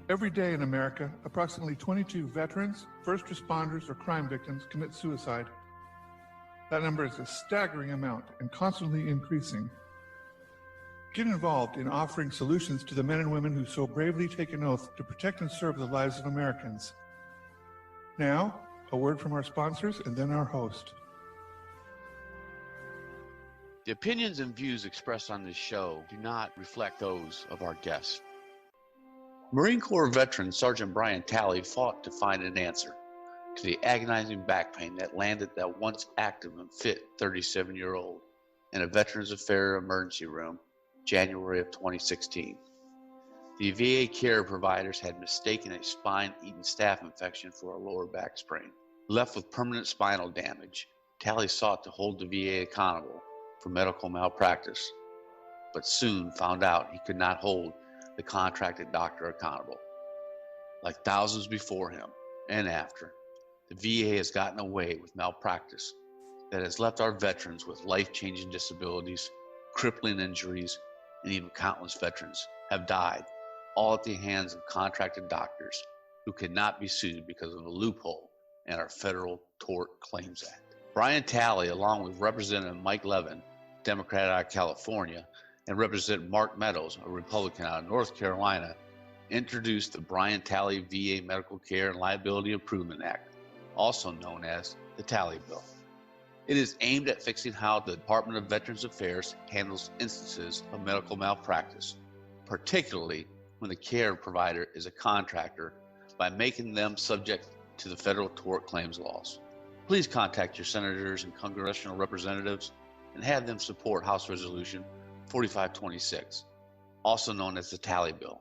Every day in America, approximately 22 veterans, first responders, or crime victims commit suicide. That number is a staggering amount and constantly increasing. Get involved in offering solutions to the men and women who so bravely take an oath to protect and serve the lives of Americans. Now, a word from our sponsors and then our host. The opinions and views expressed on this show do not reflect those of our guests. Marine Corps veteran Sergeant Brian Talley fought to find an answer to the agonizing back pain that landed that once active and fit 37-year-old in a Veterans Affairs emergency room January of 2016. The VA care providers had mistaken a spine-eaten staph infection for a lower back sprain. Left with permanent spinal damage, Talley sought to hold the VA accountable for medical malpractice, but soon found out he could not hold the contracted doctor accountable. Like thousands before him and after, the VA has gotten away with malpractice that has left our veterans with life-changing disabilities, crippling injuries, and even countless veterans have died, all at the hands of contracted doctors who cannot be sued because of a loophole in our Federal Tort Claims Act. Brian Talley, along with Representative Mike Levin, Democrat out of California, and Representative Mark Meadows, a Republican out of North Carolina, introduced the Brian Talley VA Medical Care and Liability Improvement Act, also known as the Talley Bill. It is aimed at fixing how the Department of Veterans Affairs handles instances of medical malpractice, particularly when the care provider is a contractor, by making them subject to the federal tort claims laws. Please contact your senators and congressional representatives and have them support House Resolution 4526, also known as the Talley Bill,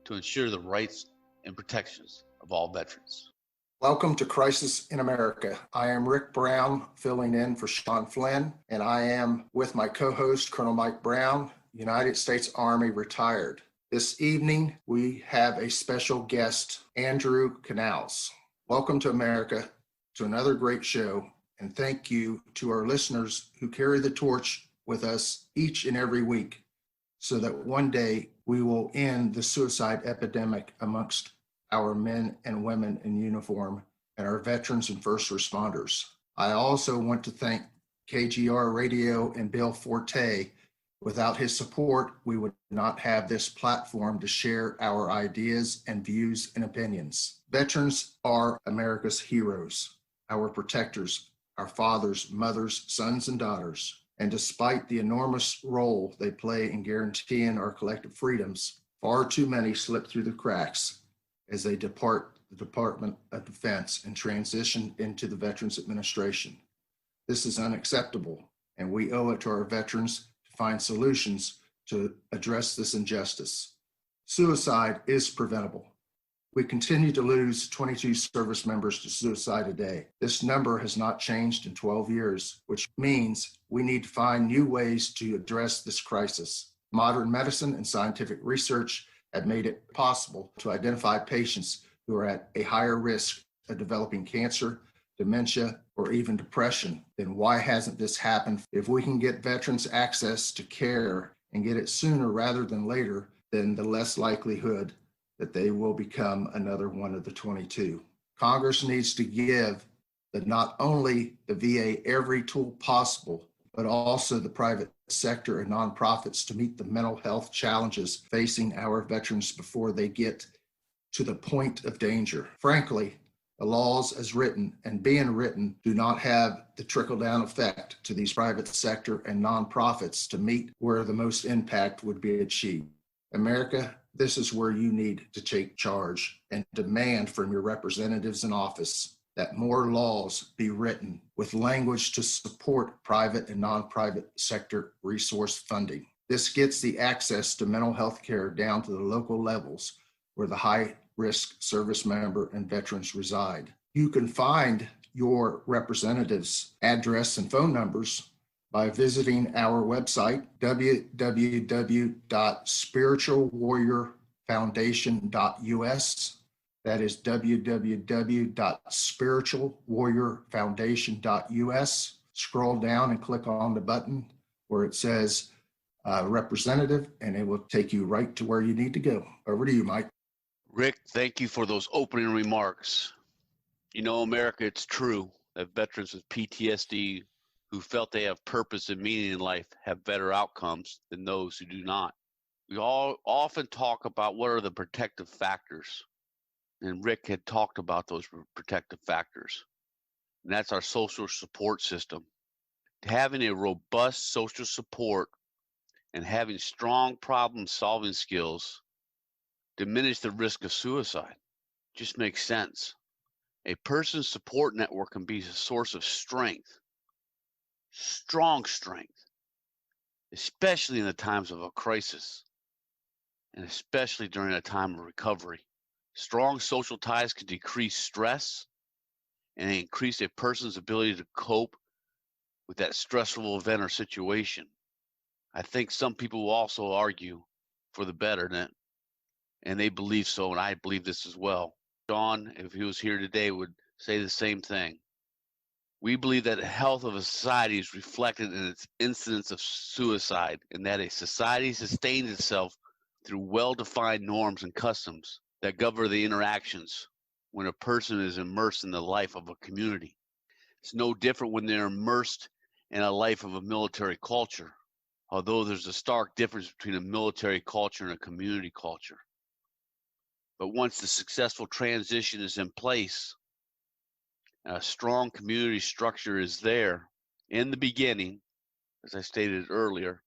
to ensure the rights and protections of all veterans. Welcome to Crisis in America. I am Rick Brown, filling in for Sean Flynn, and I am with my co-host, Colonel Mike Brown, United States Army retired. This evening, we have a special guest, Andrew Canales. Welcome to America, to another great show, and thank you to our listeners who carry the torch with us each and every week, so that one day we will end the suicide epidemic amongst our men and women in uniform and our veterans and first responders. I also want to thank KGRA Radio and Bill Forte. Without his support, we would not have this platform to share our ideas and views and opinions. Veterans are America's heroes, our protectors, our fathers, mothers, sons, and daughters. And despite the enormous role they play in guaranteeing our collective freedoms, far too many slip through the cracks as they depart the Department of Defense and transition into the Veterans Administration. This is unacceptable, and we owe it to our veterans to find solutions to address this injustice. Suicide is preventable. We continue to lose 22 service members to suicide a day. This number has not changed in 12 years, which means we need to find new ways to address this crisis. Modern medicine and scientific research have made it possible to identify patients who are at a higher risk of developing cancer, dementia, or even depression. Then why hasn't this happened? If we can get veterans access to care and get it sooner rather than later, then the less likelihood that they will become another one of the 22. Congress needs to give not only the VA every tool possible, but also the private sector and nonprofits to meet the mental health challenges facing our veterans before they get to the point of danger. Frankly, the laws as written and being written do not have the trickle-down effect to these private sector and nonprofits to meet where the most impact would be achieved. America, this is where you need to take charge and demand from your representatives in office that more laws be written with language to support private and non-private sector resource funding. This gets the access to mental health care down to the local levels where the high-risk service member and veterans reside. You can find your representatives' address and phone numbers by visiting our website, www.spiritualwarriorfoundation.us. That is www.spiritualwarriorfoundation.us. Scroll down and click on the button where it says representative, and it will take you right to where you need to go. Over to you, Mike. Rick, thank you for those opening remarks. You know, America, it's true that veterans with PTSD who felt they have purpose and meaning in life have better outcomes than those who do not. We all often talk about what are the protective factors, and Rick had talked about those protective factors, and that's our social support system. Having a robust social support and having strong problem-solving skills diminish the risk of suicide. Just makes sense. A person's support network can be a source of strength, strong strength, especially in the times of a crisis, and especially during a time of recovery. Strong social ties can decrease stress and increase a person's ability to cope with that stressful event or situation. I think some people will also argue for the betterment, and they believe so, and I believe this as well. John, if he was here today, would say the same thing. We believe that the health of a society is reflected in its incidence of suicide, and that a society sustains itself through well-defined norms and customs that govern the interactions when a person is immersed in the life of a community. It's no different when they're immersed in a life of a military culture, although there's a stark difference between a military culture and a community culture. But once the successful transition is in place, and a strong community structure is there in the beginning, as I stated earlier,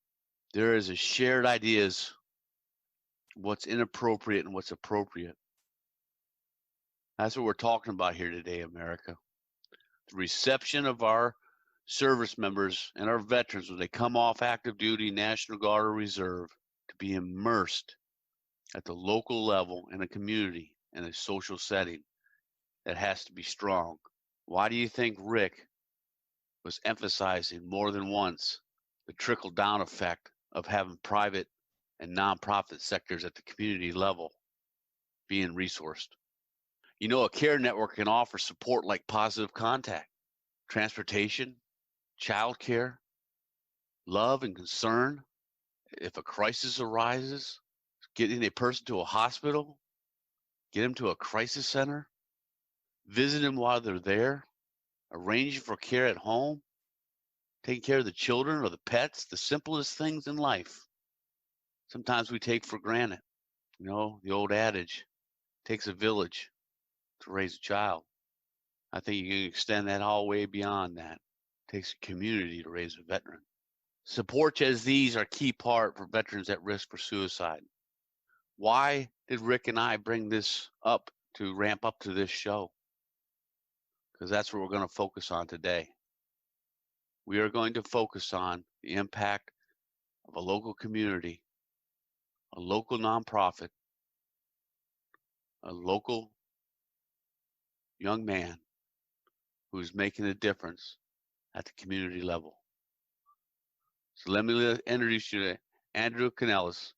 there is a shared ideas what's inappropriate and what's appropriate. That's what we're talking about here today, America. The reception of our service members and our veterans when they come off active duty, National Guard, or Reserve to be immersed at the local level in a community in a social setting that has to be strong. Why do you think Rick was emphasizing more than once the trickle-down effect of having private and nonprofit sectors at the community level being resourced? You know, a care network can offer support like positive contact, transportation, childcare, love and concern. If a crisis arises, getting a person to a hospital, get them to a crisis center, visit them while they're there, arranging for care at home, taking care of the children or the pets, the simplest things in life. Sometimes we take for granted. You know, the old adage, takes a village to raise a child. I think you can extend that all the way beyond that. It takes a community to raise a veteran. Supports as these are a key part for veterans at risk for suicide. Why did Rick and I bring this up to ramp up to this show? Because that's what we're going to focus on today. We are going to focus on the impact of a local community, a local nonprofit, a local young man who's making a difference at the community level. So let me introduce you to Andrew Canales,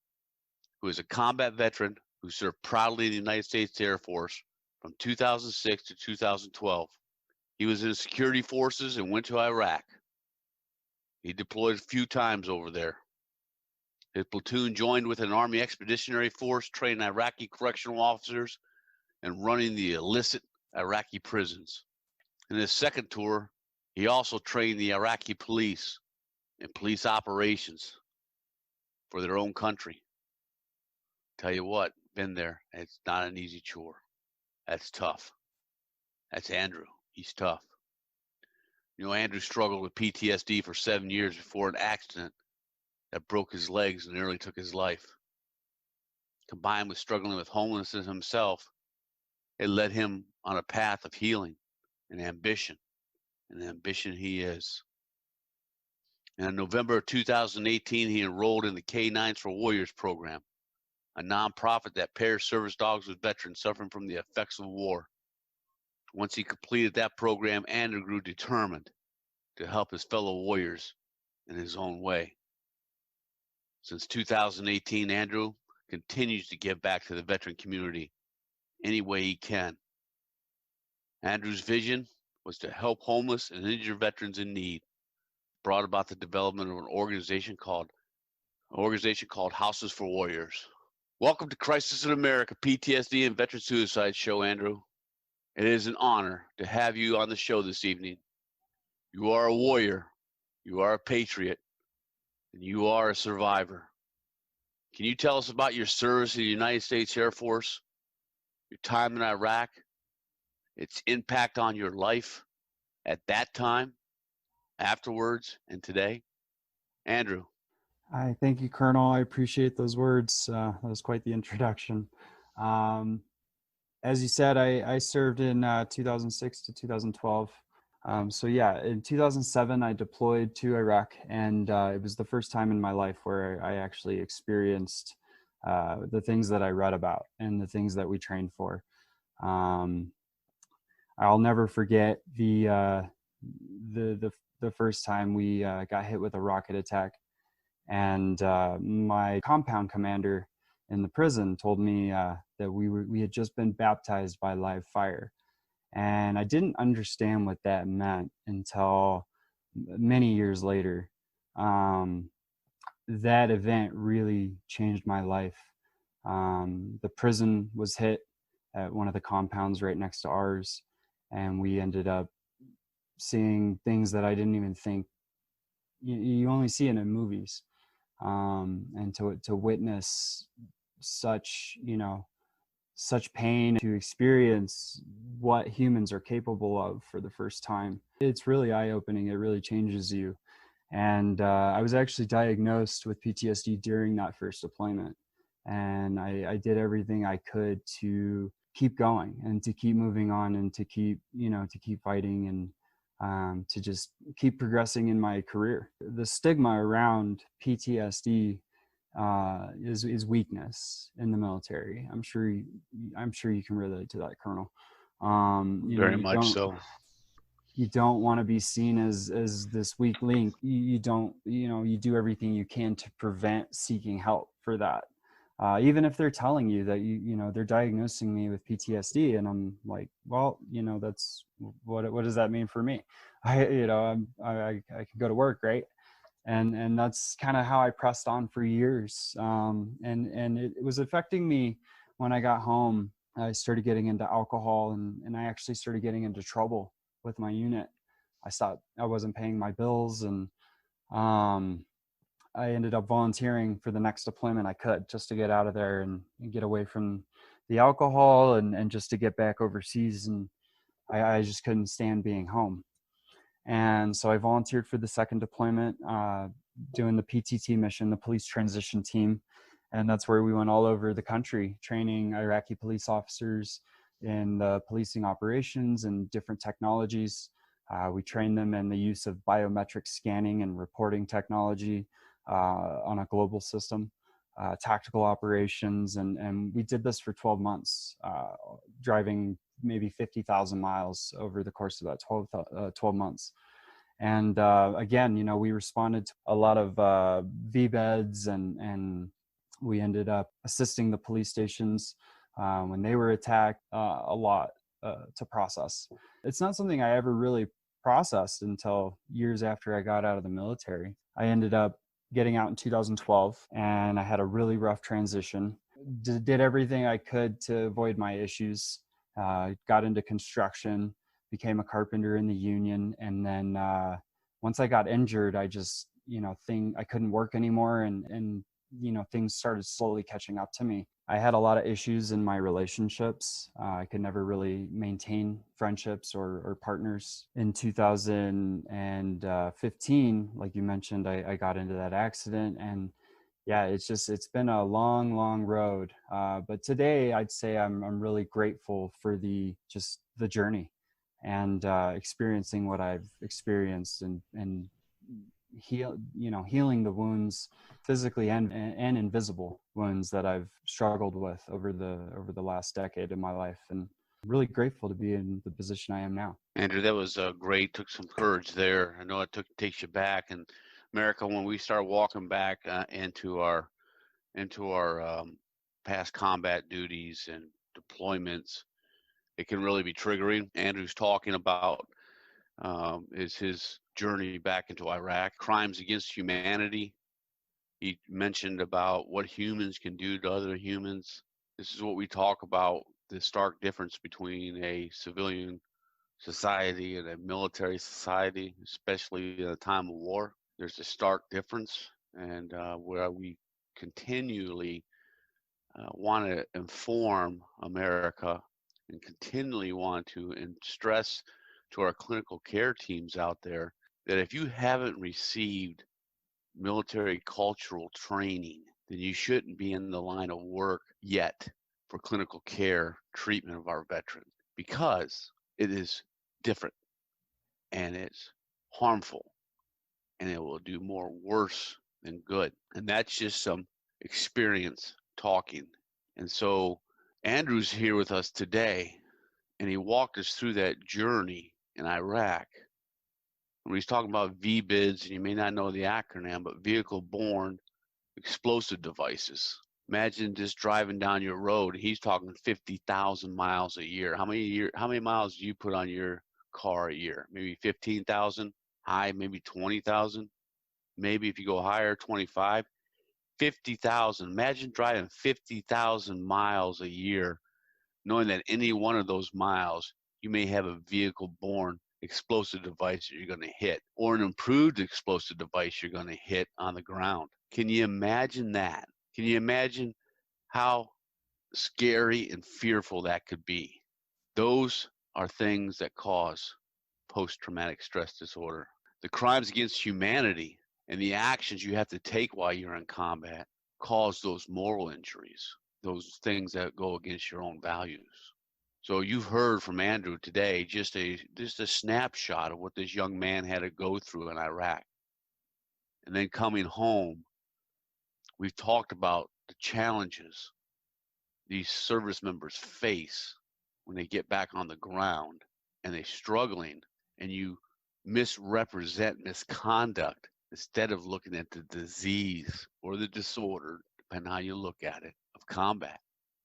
who is a combat veteran who served proudly in the United States Air Force from 2006 to 2012. He was in the security forces and went to Iraq. He deployed a few times over there. His platoon joined with an Army Expeditionary Force training Iraqi correctional officers and running the illicit Iraqi prisons. In his second tour, he also trained the Iraqi police in police operations for their own country. Tell you what, been there. It's not an easy chore. That's tough. That's Andrew. He's tough. You know, Andrew struggled with PTSD for 7 years before an accident that broke his legs and nearly took his life. Combined with struggling with homelessness himself, it led him on a path of healing and ambition he is. And in November of 2018, he enrolled in the K9s for Warriors program, a nonprofit that pairs service dogs with veterans suffering from the effects of war. Once he completed that program, Andrew grew determined to help his fellow warriors in his own way. Since 2018, Andrew continues to give back to the veteran community any way he can. Andrew's vision was to help homeless and injured veterans in need, brought about the development of an organization called Houses for Warriors. Welcome to Crisis in America, PTSD and Veteran Suicide Show, Andrew. It is an honor to have you on the show this evening. You are a warrior, you are a patriot, and you are a survivor. Can you tell us about your service in the United States Air Force, your time in Iraq, its impact on your life at that time, afterwards, and today? Andrew. Hi, thank you, Colonel. I appreciate those words. That was quite the introduction. As you said, I served in 2006 to 2012. So yeah, in 2007, I deployed to Iraq, and it was the first time in my life where I actually experienced the things that I read about and the things that we trained for. I'll never forget the first time we got hit with a rocket attack. And my compound commander in the prison told me that we had just been baptized by live fire. And I didn't understand what that meant until many years later. That event really changed my life. The prison was hit at one of the compounds right next to ours, and we ended up seeing things that I didn't even think you only see it in movies. And to witness such pain, to experience what humans are capable of for the first time, it's really eye-opening. It really changes you. And I was actually diagnosed with PTSD during that first deployment, and I did everything I could to keep going and to keep moving on and to keep fighting and to just keep progressing in my career. The stigma around PTSD is weakness in the military. I'm sure you can relate to that, Colonel. Very much so. You don't want to be seen as this weak link. You do everything you can to prevent seeking help for that. Even if they're telling you that they're diagnosing me with PTSD, and I'm like, well, that's what does that mean for me? I can go to work, right? And that's kind of how I pressed on for years. And it was affecting me when I got home. I started getting into alcohol, and I actually started getting into trouble with my unit. I wasn't paying my bills, and I ended up volunteering for the next deployment I could, just to get out of there and get away from the alcohol and just to get back overseas. And I just couldn't stand being home. And so I volunteered for the second deployment, doing the PTT mission, the police transition team. And that's where we went all over the country, training Iraqi police officers in the policing operations and different technologies. We trained them in the use of biometric scanning and reporting technology on a global system, tactical operations. And we did this for 12 months, driving maybe 50,000 miles over the course of that 12 months. And again, we responded to a lot of VBEDs, and we ended up assisting the police stations when they were attacked, a lot to process. It's not something I ever really processed until years after I got out of the military. I ended up getting out in 2012, and I had a really rough transition. Did everything I could to avoid my issues. Got into construction, became a carpenter in the union, and then once I got injured, I just I couldn't work anymore, and things started slowly catching up to me. I had a lot of issues in my relationships. I could never really maintain friendships or partners. In 2015, like you mentioned, I got into that accident, and yeah, it's been a long road. But today I'd say I'm really grateful for the journey and experiencing what I've experienced and healing the wounds, physically and invisible wounds that I've struggled with over the last decade of my life, and really grateful to be in the position I am now. Andrew, that was great. Took some courage there. I know it takes you back. And America, when we start walking back into our past combat duties and deployments, it can really be triggering. Andrew's talking about is his journey back into Iraq, crimes against humanity. He mentioned about what humans can do to other humans. This is what we talk about, the stark difference between a civilian society and a military society, especially in a time of war. There's a stark difference, and where we continually want to inform America and continually want to stress to our clinical care teams out there that if you haven't received military cultural training, then you shouldn't be in the line of work yet for clinical care treatment of our veterans, because it is different and it's harmful and it will do more worse than good. And that's just some experience talking. And so Andrew's here with us today, and he walked us through that journey in Iraq. When he's talking about VBIDs, and you may not know the acronym, but vehicle-borne explosive devices. Imagine just driving down your road. He's talking 50,000 miles a year. How many miles do you put on your car a year? Maybe 15,000, high, maybe 20,000. Maybe if you go higher, 25, 50,000. Imagine driving 50,000 miles a year, knowing that any one of those miles, you may have a vehicle-borne explosive device that you're going to hit, or an improved explosive device you're going to hit on the ground. Can you imagine that? Can you imagine how scary and fearful that could be? Those are things that cause post-traumatic stress disorder. The crimes against humanity and the actions you have to take while you're in combat cause those moral injuries, those things that go against your own values. So you've heard from Andrew today just a snapshot of what this young man had to go through in Iraq. And then coming home, we've talked about the challenges these service members face when they get back on the ground and they're struggling, and you misrepresent misconduct instead of looking at the disease or the disorder, depending on how you look at it, of combat.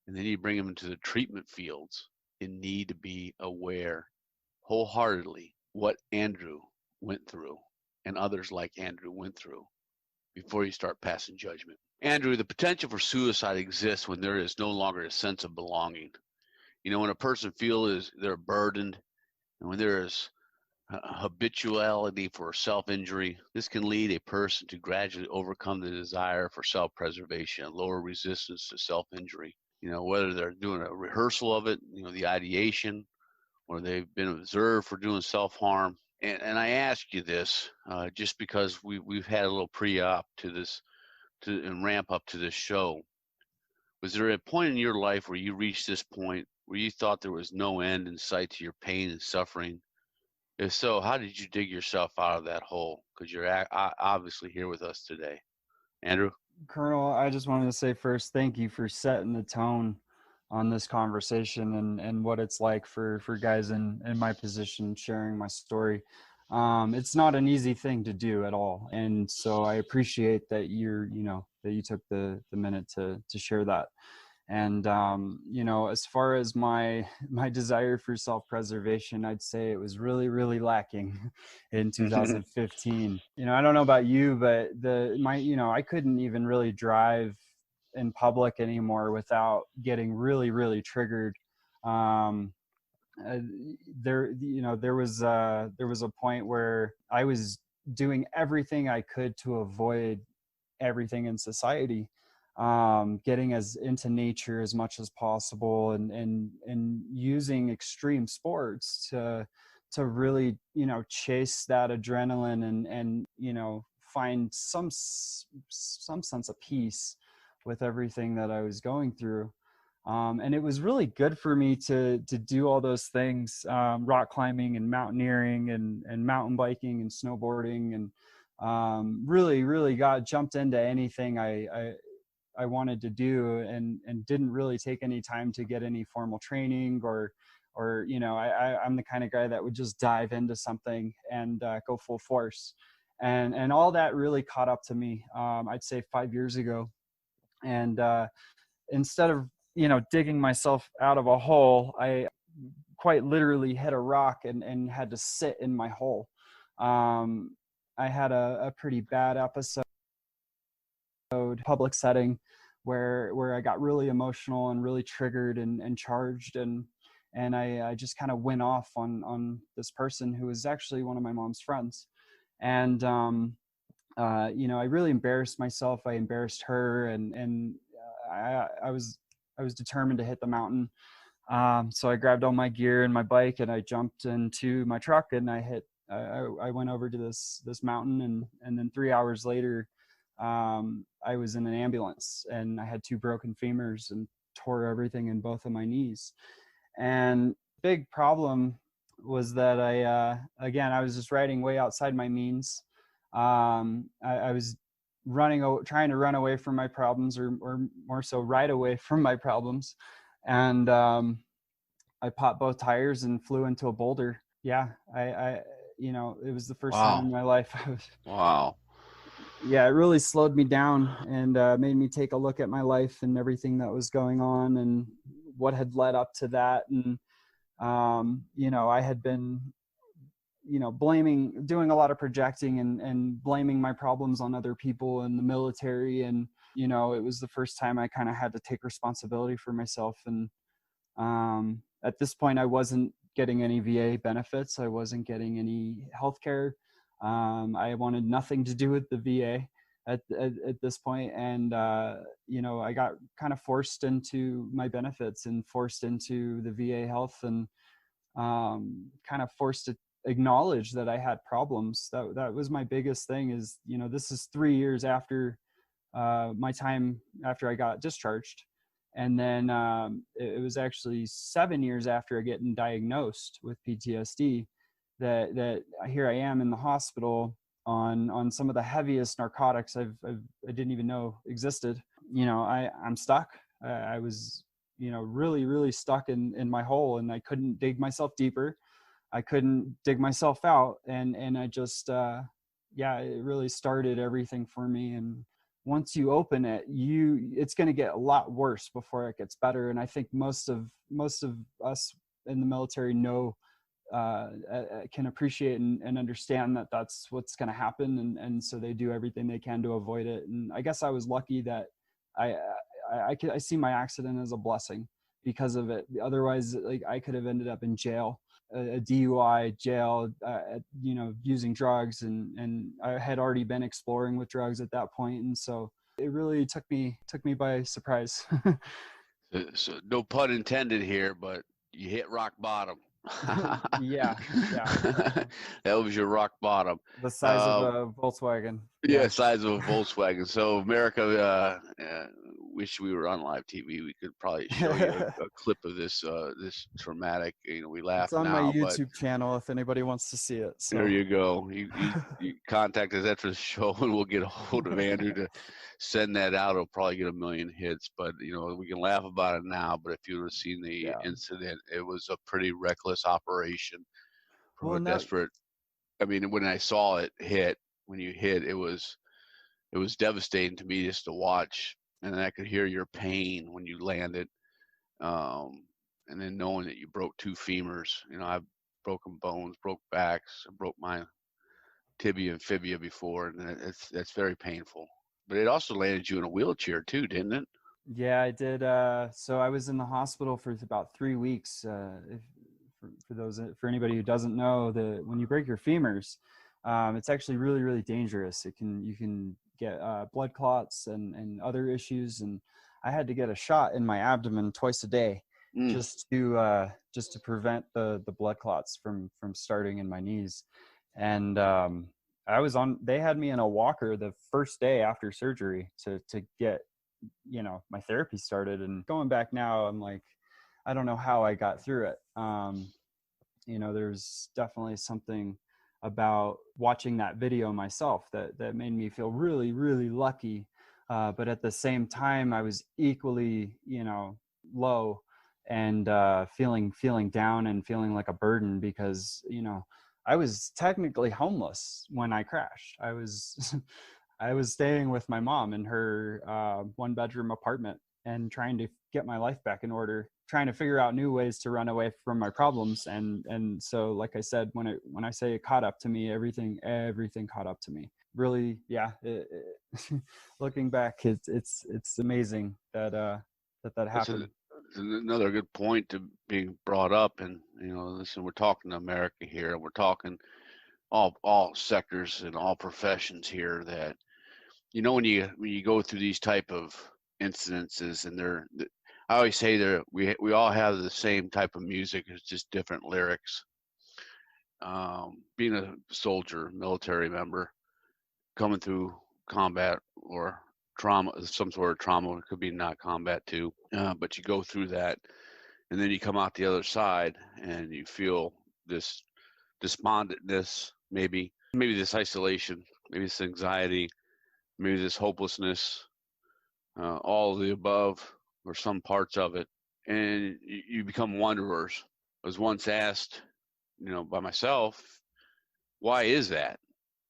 And then you bring them into the treatment fields and need to be aware wholeheartedly what Andrew went through and others like Andrew went through before you start passing judgment. Andrew, the potential for suicide exists when there is no longer a sense of belonging. You know, when a person feels they're burdened, and when there is habituality for self-injury, this can lead a person to gradually overcome the desire for self-preservation and lower resistance to self-injury. You know, whether they're doing a rehearsal of it, you know, the ideation, or they've been observed for doing self-harm. And I ask you this just because we've had a little pre-op to this and ramp up to this show. Was there a point in your life where you reached this point where you thought there was no end in sight to your pain and suffering? If so, how did you dig yourself out of that hole? Because you're obviously here with us today. Andrew? Colonel, I just wanted to say first, thank you for setting the tone on this conversation and what it's like for guys in my position sharing my story. It's not an easy thing to do at all. And so I appreciate that that you took the minute to share that. And, as far as my desire for self-preservation, I'd say it was really, really lacking in 2015. I don't know about you, but I couldn't even really drive in public anymore without getting really, really triggered. There was a point where I was doing everything I could to avoid everything in society, getting as into nature as much as possible, and using extreme sports to really chase that adrenaline and find some sense of peace with everything that I was going through. And it was really good for me to do all those things, rock climbing and mountaineering and mountain biking and snowboarding, and really jumped into anything I wanted to do, and didn't really take any time to get any formal training or I'm the kind of guy that would just dive into something and go full force. And all that really caught up to me, I'd say 5 years ago. And instead of digging myself out of a hole, I quite literally hit a rock and had to sit in my hole. I had a pretty bad episode public setting where I got really emotional and really triggered and charged, and I just kind of went off on this person who was actually one of my mom's friends. And I really embarrassed myself. I embarrassed her, and I was determined to hit the mountain. So I grabbed all my gear and my bike, and I jumped into my truck, and I went over to this mountain, and then 3 hours later, I was in an ambulance, and I had 2 broken femurs and tore everything in both of my knees. And big problem was that I was just riding way outside my means. I was trying to run away from my problems, or more so ride away from my problems. And I popped both tires and flew into a boulder. Yeah, it was the first time in my life. Wow. Yeah, it really slowed me down and made me take a look at my life and everything that was going on and what had led up to that. And, I had been, doing a lot of projecting and blaming my problems on other people in the military. And, it was the first time I kind of had to take responsibility for myself. And at this point, I wasn't getting any VA benefits. I wasn't getting any healthcare. I wanted nothing to do with the VA at this point. And, I got kind of forced into my benefits and forced into the VA health, and kind of forced to acknowledge that I had problems. That was my biggest thing is, this is 3 years after my time after I got discharged. And then it was actually 7 years after getting diagnosed with PTSD that here I am in the hospital on some of the heaviest narcotics I didn't even know existed. I'm stuck. I was, really, really stuck in my hole, and I couldn't dig myself deeper. I couldn't dig myself out. And I just, it really started everything for me. And once you open it, it's going to get a lot worse before it gets better. And I think most of us in the military know, can appreciate and understand that that's what's going to happen. And so they do everything they can to avoid it. And I guess I was lucky that I see my accident as a blessing because of it. Otherwise, like, I could have ended up in jail, a DUI jail, using drugs. And I had already been exploring with drugs at that point. And so it really took me by surprise. So no pun intended here, but you hit rock bottom. Yeah. That was your rock bottom. The size of a Volkswagen. Yeah, size of a Volkswagen. So America, wish we were on live TV. We could probably show you a clip of this traumatic. We laugh it's on now, my YouTube channel if anybody wants to see it. So. There you go. You contact us after the show, and we'll get a hold of Andrew to send that out. It'll probably get 1 million hits, but we can laugh about it now. But if you would have seen the incident, it was a pretty reckless operation from a desperate. I mean, when I saw it hit, when you hit, it was devastating to me just to watch, and then I could hear your pain when you landed, and then knowing that you broke 2 femurs. I've broken bones, broke backs, I broke my tibia and fibia before, and that's very painful. But it also landed you in a wheelchair too, didn't it? Yeah, I did. So I was in the hospital for about 3 weeks. For anybody who doesn't know, when you break your femurs, it's actually really, really dangerous. You can get blood clots and other issues. And I had to get a shot in my abdomen twice a day. Just to prevent the blood clots from starting in my knees. And they had me in a walker the first day after surgery to get my therapy started. And going back now, I'm like, I don't know how I got through it. There's definitely something about watching that video myself that made me feel really, really lucky. But at the same time, I was equally low and feeling down and feeling like a burden because I was technically homeless when I crashed. I was I was staying with my mom in her 1-bedroom apartment and trying to get my life back in order, trying to figure out new ways to run away from my problems. And so, like I said, when I say it caught up to me, everything caught up to me really, yeah, looking back, it's amazing that that That's happened. another good point to be brought up. And, listen, we're talking to America here, and we're talking all sectors and all professions here that, when you go through these type of incidences, and I always say we all have the same type of music. It's just different lyrics. Being a soldier, military member, coming through combat or trauma, some sort of trauma, it could be not combat too, but you go through that, and then you come out the other side, and you feel this despondentness, maybe this isolation, maybe this anxiety, maybe this hopelessness, all of the above, or some parts of it, and you become wanderers. I was once asked, by myself, why is that?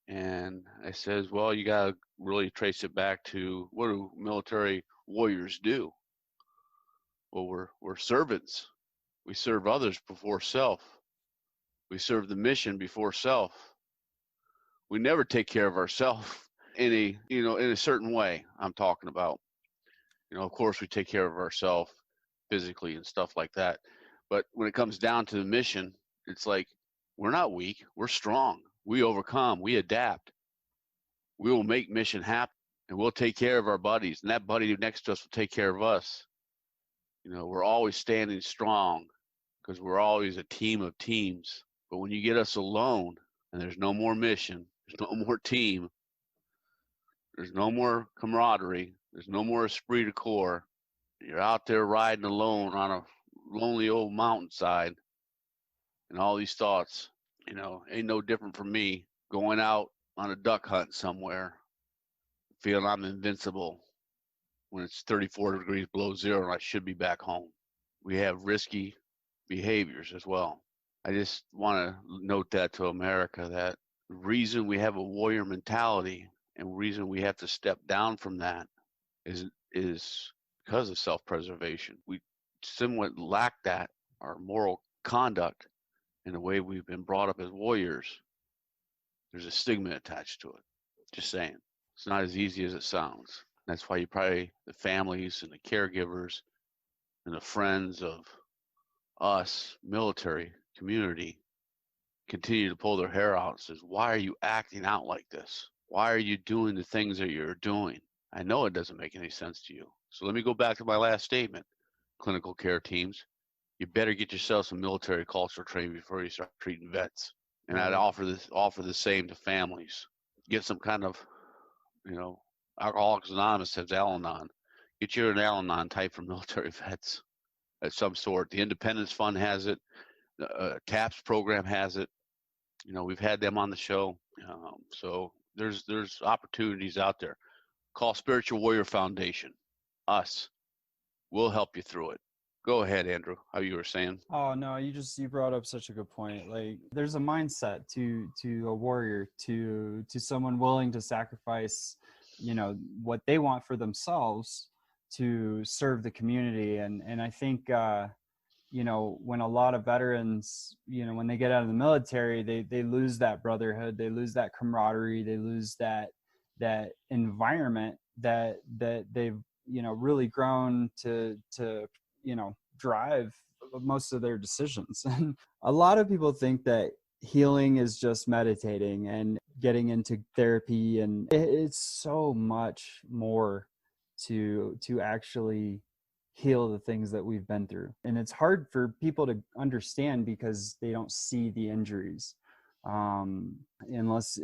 And I says, well, you got to really trace it back to, what do military warriors do? Well, we're servants. We serve others before self. We serve the mission before self. We never take care of ourselves in a certain way. I'm talking about, of course we take care of ourselves physically and stuff like that. But when it comes down to the mission, it's like, we're not weak. We're strong. We overcome. We adapt. We will make mission happen, and we'll take care of our buddies, and that buddy next to us will take care of us. We're always standing strong because we're always a team of teams. But when you get us alone, and there's no more mission, there's no more team, there's no more camaraderie, there's no more esprit de corps, you're out there riding alone on a lonely old mountainside, and all these thoughts, ain't no different from me going out on a duck hunt somewhere, feeling I'm invincible when it's 34 degrees below zero and I should be back home. We have risky behaviors as well. I just want to note that to America, that the reason we have a warrior mentality and reason we have to step down from that is because of self-preservation. We somewhat lack that, our moral conduct, in the way we've been brought up as warriors. There's a stigma attached to it. Just saying. It's not as easy as it sounds. That's why the families and the caregivers and the friends of us, military community, continue to pull their hair out and says, why are you acting out like this? Why are you doing the things that you're doing? I know it doesn't make any sense to you. So let me go back to my last statement. Clinical care teams, you better get yourself some military cultural training before you start treating vets. And I'd offer the same to families. Get some kind of, Alcoholics Anonymous has Al-Anon. Get you an Al-Anon type for military vets of some sort. The Independence Fund has it. The TAPS program has it. We've had them on the show. So there's opportunities out there. Call Spiritual Warrior Foundation. Us. We'll help you through it. Go ahead, Andrew, how you were saying. Oh no, you brought up such a good point. Like, there's a mindset to a warrior, to someone willing to sacrifice, what they want for themselves to serve the community. And I think, when a lot of veterans, when they get out of the military, they lose that brotherhood, they lose that camaraderie, they lose that environment that they've, really grown to drive most of their decisions. And a lot of people think that healing is just meditating and getting into therapy, and it's so much more to actually heal the things that we've been through. And it's hard for people to understand because they don't see the injuries. Unless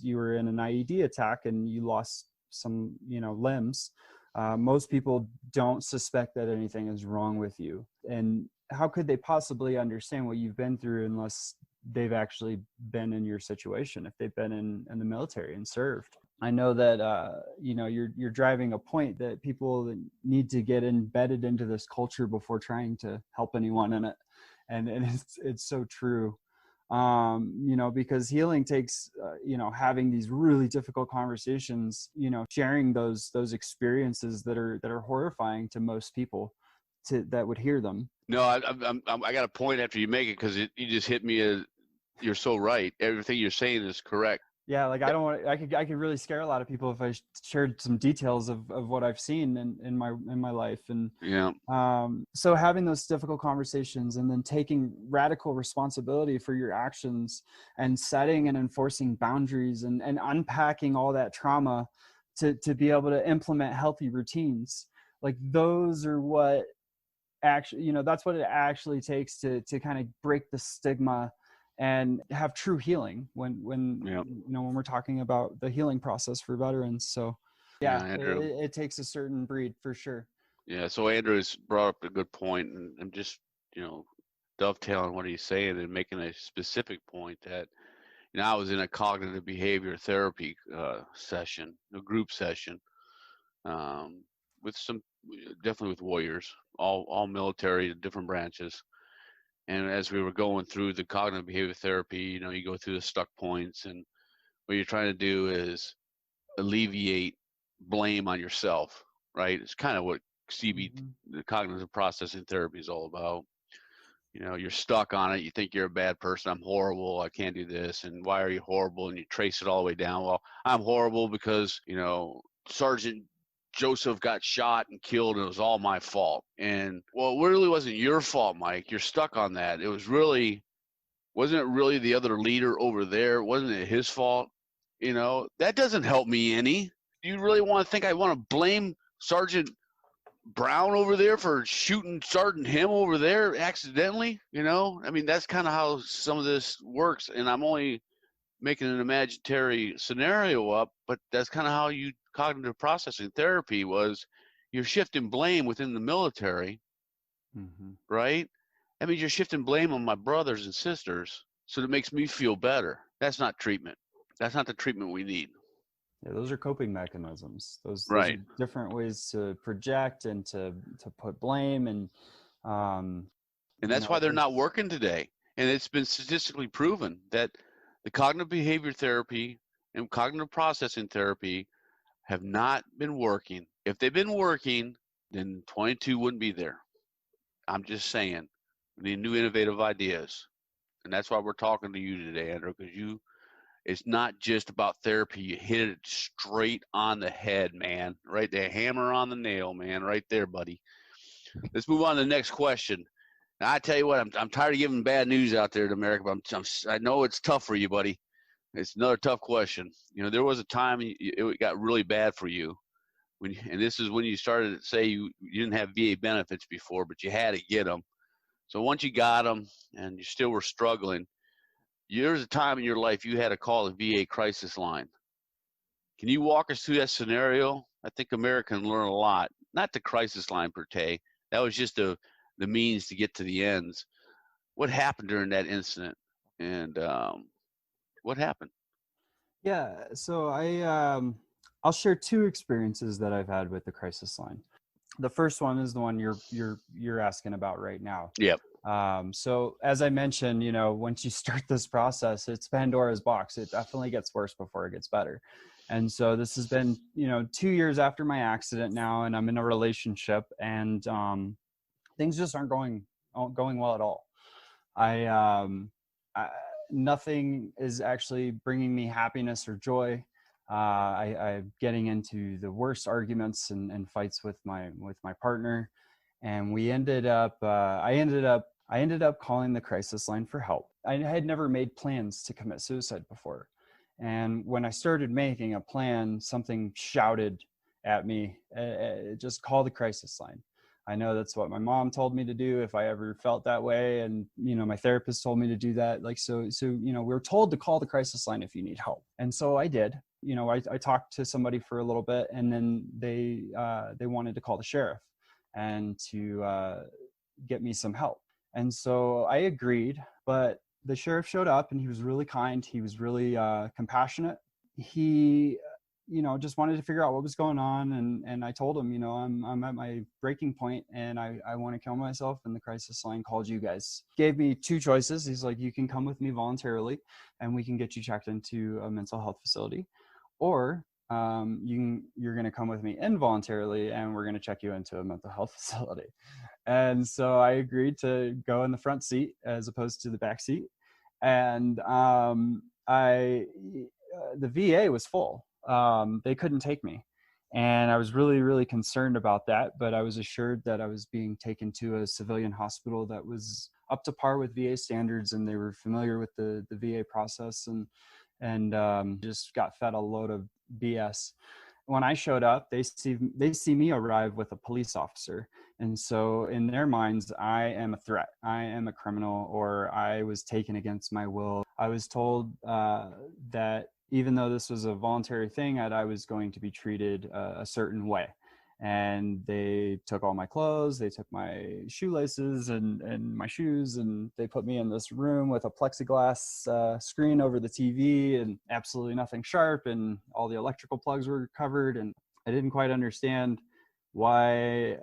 you were in an IED attack and you lost some, limbs, most people don't suspect that anything is wrong with you. And how could they possibly understand what you've been through unless they've actually been in your situation, if they've been in the military and served? I know that, you're driving a point that people need to get embedded into this culture before trying to help anyone in it. And it's so true. Because healing takes, having these really difficult conversations, sharing those experiences that are horrifying to most people that would hear them. No, I got a point after you make it, because you just hit me. You're so right. Everything you're saying is correct. Yeah, like I don't want. I could really scare a lot of people if I shared some details of what I've seen in my life. And Yeah. so having those difficult conversations and then taking radical responsibility for your actions and setting and enforcing boundaries and unpacking all that trauma to be able to implement healthy routines. Like those are what actually, you know, that's what it actually takes to kind of break the stigma and have true healing when Yeah. you know, when we're talking about the healing process for veterans. So Yeah, yeah, Andrew. it takes a certain breed for sure. Yeah. So Andrew has brought up a good point, and I'm just, you know, dovetailing what he's saying and making a specific point that, you know, I was in a cognitive behavior therapy session, a group session, with some, definitely with warriors, all military, different branches. And as we were going through the cognitive behavior therapy, you know, you go through the stuck points, and what you're trying to do is alleviate blame on yourself, right? It's kind of what the cognitive processing therapy is all about. You know, you're stuck on it. You think you're a bad person. I'm horrible. I can't do this. And why are you horrible? And you trace it all the way down. Well, I'm horrible because, you know, Sergeant Joseph got shot and killed, and it was all my fault. And well, it really wasn't your fault, Mike. You're stuck on that. Wasn't it really the other leader over there? Wasn't it his fault? You know, that doesn't help me any. You really want to think I want to blame Sergeant Brown over there for shooting Sergeant him over there accidentally? You know, I mean, that's kind of how some of this works. And I'm only making an imaginary scenario up, but that's kind of how cognitive processing therapy was. You're shifting blame within the military, right? I mean, you're shifting blame on my brothers and sisters, so it makes me feel better. That's not treatment. That's not the treatment we need. Yeah, those are coping mechanisms. Those are Right. different ways to project and to put blame and And you that's know, why they're not it's working today. And it's been statistically proven that the cognitive behavior therapy and cognitive processing therapy have not been working. If they've been working, then 22 wouldn't be there. I'm just saying, we need new innovative ideas. And that's why we're talking to you today, Andrew, because it's not just about therapy. You hit it straight on the head, man. Right there, hammer on the nail, man. Right there, buddy. Let's move on to the next question. Now, I tell you what, I'm tired of giving bad news out there to America, but I know it's tough for you, buddy. It's another tough question. You know, there was a time it got really bad for you, and this is when you started to say you didn't have VA benefits before, but you had to get them. So once you got them, and you still were struggling, there's a time in your life you had to call the VA crisis line. Can you walk us through that scenario? I think America can learn a lot. Not the crisis line per se. That was just the means to get to the ends. What happened during that incident, and what happened? yeah. So I'll share two experiences that I've had with the crisis line. The first one is the one you're asking about right now. Yep. So as I mentioned, you know, once you start this process, it's Pandora's box. It definitely gets worse before it gets better. And so this has been, you know, 2 years after my accident now, and I'm in a relationship, and things just aren't going well at all. I nothing is actually bringing me happiness or joy. I'm getting into the worst arguments and fights with my partner, and we ended up. I ended up calling the crisis line for help. I had never made plans to commit suicide before, and when I started making a plan, something shouted at me, "Just call the crisis line." I know that's what my mom told me to do if I ever felt that way. And, you know, my therapist told me to do that. Like, so, you know, we're told to call the crisis line if you need help. And so I did. You know, I talked to somebody for a little bit, and then they wanted to call the sheriff and to get me some help. And so I agreed, but the sheriff showed up, and he was really kind. He was really compassionate. He, you know, just wanted to figure out what was going on. And I told him, you know, I'm at my breaking point and I want to kill myself. And the crisis line called you guys. Gave me two choices. He's like, you can come with me voluntarily and we can get you checked into a mental health facility, or you're going to come with me involuntarily and we're going to check you into a mental health facility. And so I agreed to go in the front seat as opposed to the back seat. And the VA was full. They couldn't take me. And I was really, really concerned about that, but I was assured that I was being taken to a civilian hospital that was up to par with VA standards, and they were familiar with the VA process, and just got fed a load of BS. When I showed up, they see me arrive with a police officer. And so in their minds, I am a threat. I am a criminal, or I was taken against my will. I was told that even though this was a voluntary thing, that I was going to be treated a certain way. And they took all my clothes, they took my shoelaces and my shoes, and they put me in this room with a plexiglass screen over the TV and absolutely nothing sharp, and all the electrical plugs were covered. And I didn't quite understand why,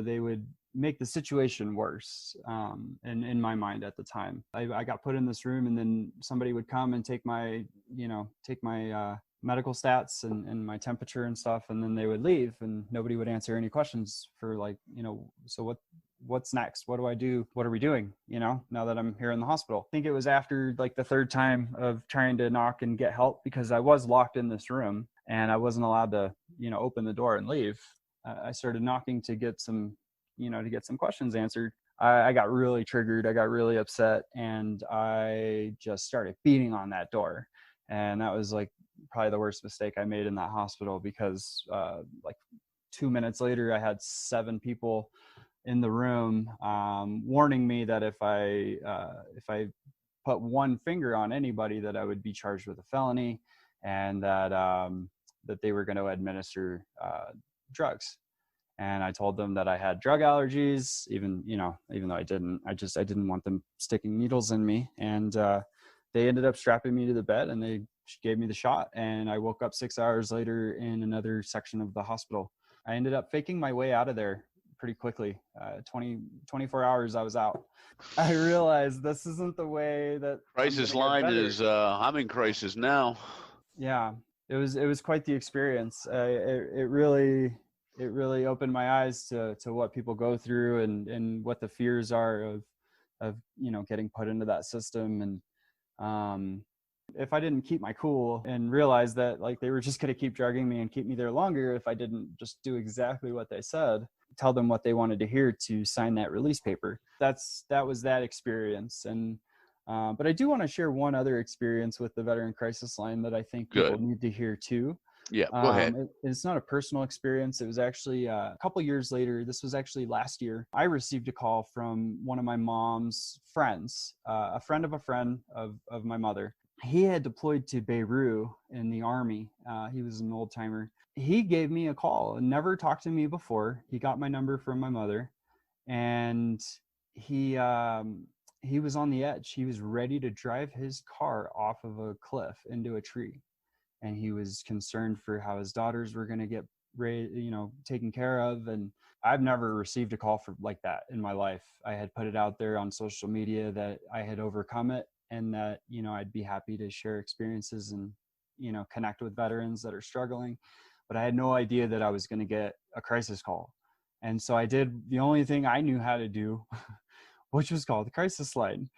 they would make the situation worse. And in my mind at the time, I got put in this room, and then somebody would come and take my medical stats and my temperature and stuff, and then they would leave, and nobody would answer any questions for so what's next? What do I do? What are we doing? Now that I'm here in the hospital. I think it was after the third time of trying to knock and get help, because I was locked in this room and I wasn't allowed to, open the door and leave. I started knocking to get some questions answered. I got really triggered. I got really upset, and I just started beating on that door. And that was probably the worst mistake I made in that hospital, because 2 minutes later, I had 7 people in the room warning me that if I put one finger on anybody, that I would be charged with a felony, and that they were going to administer drugs. And I told them that I had drug allergies, even though I didn't. I didn't want them sticking needles in me. And they ended up strapping me to the bed, and they gave me the shot. And I woke up 6 hours later in another section of the hospital. I ended up faking my way out of there pretty quickly. 24 hours, I was out. I realized this isn't the way that crisis line is. I'm in crisis now. Yeah, it was quite the experience. It really opened my eyes to what people go through, and what the fears are of getting put into that system. And if I didn't keep my cool and realize that they were just going to keep dragging me and keep me there longer if I didn't just do exactly what they said, tell them what they wanted to hear to sign that release paper. That was that experience. And but I do want to share one other experience with the Veteran Crisis Line that I think people need to hear too. Yeah, go ahead. It's not a personal experience. It was actually a couple years later. This was actually last year. I received a call from one of my mom's friends, a friend of a friend of my mother. He had deployed to Beirut in the Army. He was an old timer. He gave me a call and never talked to me before. He got my number from my mother, and he was on the edge. He was ready to drive his car off of a cliff into a tree. And he was concerned for how his daughters were going to get taken care of. And I've never received a call like that in my life. I had put it out there on social media that I had overcome it, and that, I'd be happy to share experiences and, connect with veterans that are struggling. But I had no idea that I was going to get a crisis call. And so I did the only thing I knew how to do, which was call the crisis line.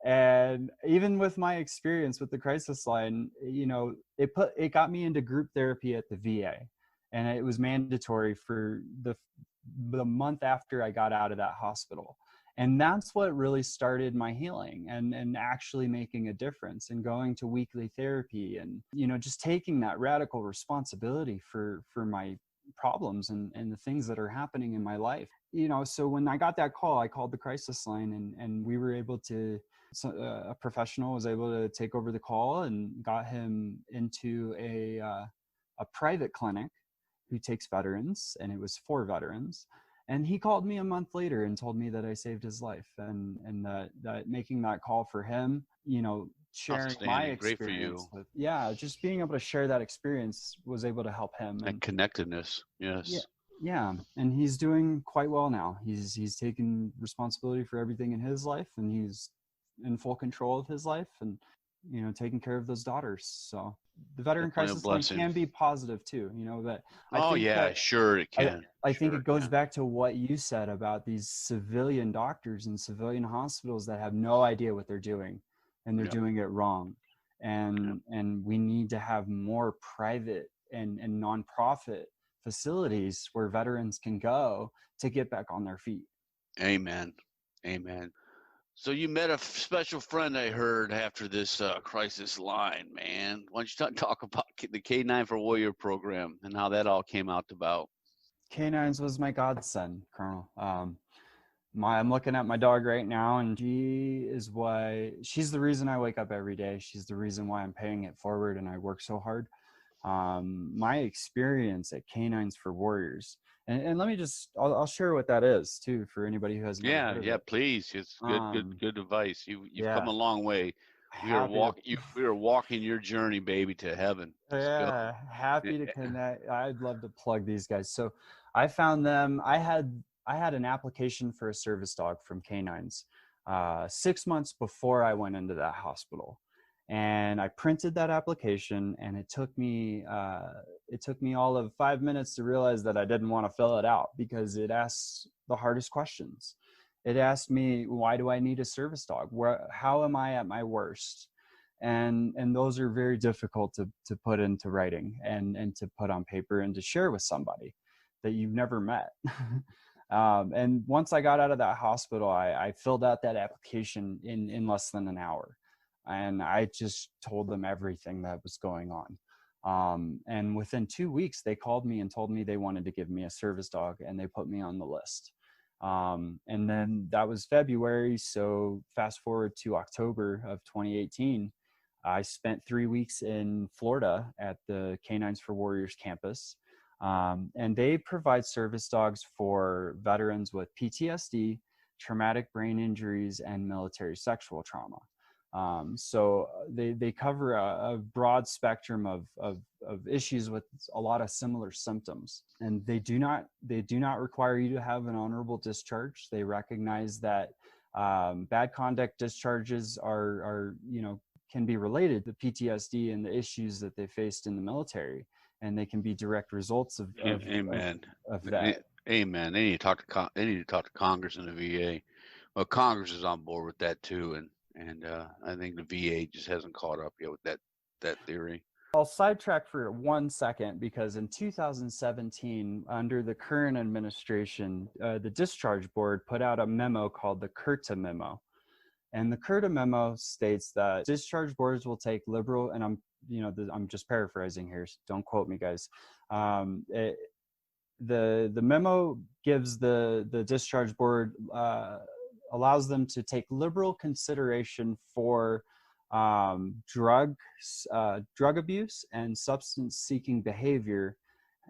And even with my experience with the crisis line, it got me into group therapy at the VA, and it was mandatory for the month after I got out of that hospital. And that's what really started my healing and actually making a difference, and going to weekly therapy, and, just taking that radical responsibility for my problems and the things that are happening in my life. So when I got that call, I called the crisis line, and we were able to, a professional was able to take over the call and got him into a private clinic who takes veterans, and it was for veterans. And he called me a month later and told me that I saved his life, and that making that call for him, sharing my experience with, just being able to share that experience was able to help him. And connectedness. Yes. Yeah. And he's doing quite well now. He's taken responsibility for everything in his life, and he's in full control of his life, and, taking care of those daughters. So the Veteran Crisis Line can be positive too, but sure it can. I think it goes back to what you said about these civilian doctors and civilian hospitals that have no idea what they're doing, and they're doing it wrong. and we need to have more private and nonprofit facilities where veterans can go to get back on their feet. Amen. Amen. So you met a special friend, I heard, after this crisis line, man. Why don't you talk about the K9 for Warrior program and how that all came out about? Canines was my godson, Colonel. I'm looking at my dog right now, and she's the reason I wake up every day. She's the reason why I'm paying it forward and I work so hard. My experience at Canines for Warriors, and let me I'll share what that is too for anybody who hasn't heard of it. Please. It's good advice. You've come a long way. We are walking your journey, baby, to heaven. Happy to connect. I'd love to plug these guys. So I found them. I had an application for a service dog from Canines 6 months before I went into that hospital. And I printed that application, and it took me all of 5 minutes to realize that I didn't want to fill it out because it asks the hardest questions. It asked me, why do I need a service dog? How am I at my worst? And those are very difficult to put into writing and to put on paper and to share with somebody that you've never met. And once I got out of that hospital, I filled out that application in less than an hour. And I just told them everything that was going on. And within 2 weeks, they called me and told me they wanted to give me a service dog, and they put me on the list. And then that was February. So fast forward to October of 2018, I spent 3 weeks in Florida at the Canines for Warriors campus. And they provide service dogs for veterans with PTSD, traumatic brain injuries, and military sexual trauma. So they cover a broad spectrum of issues with a lot of similar symptoms, and they do not require you to have an honorable discharge. They recognize that bad conduct discharges are can be related to PTSD and the issues that they faced in the military, and they can be direct results of Amen. Of that. Amen. They need to talk to Congress and the VA. Well, Congress is on board with that too, and I think the VA just hasn't caught up yet with that theory. I'll sidetrack for 1 second because in 2017, under the current administration, the Discharge Board put out a memo called the CURTA memo. And the CURTA memo states that discharge boards will take liberal, and I'm just paraphrasing here, so don't quote me, guys. The memo gives the discharge board allows them to take liberal consideration for drug abuse and substance-seeking behavior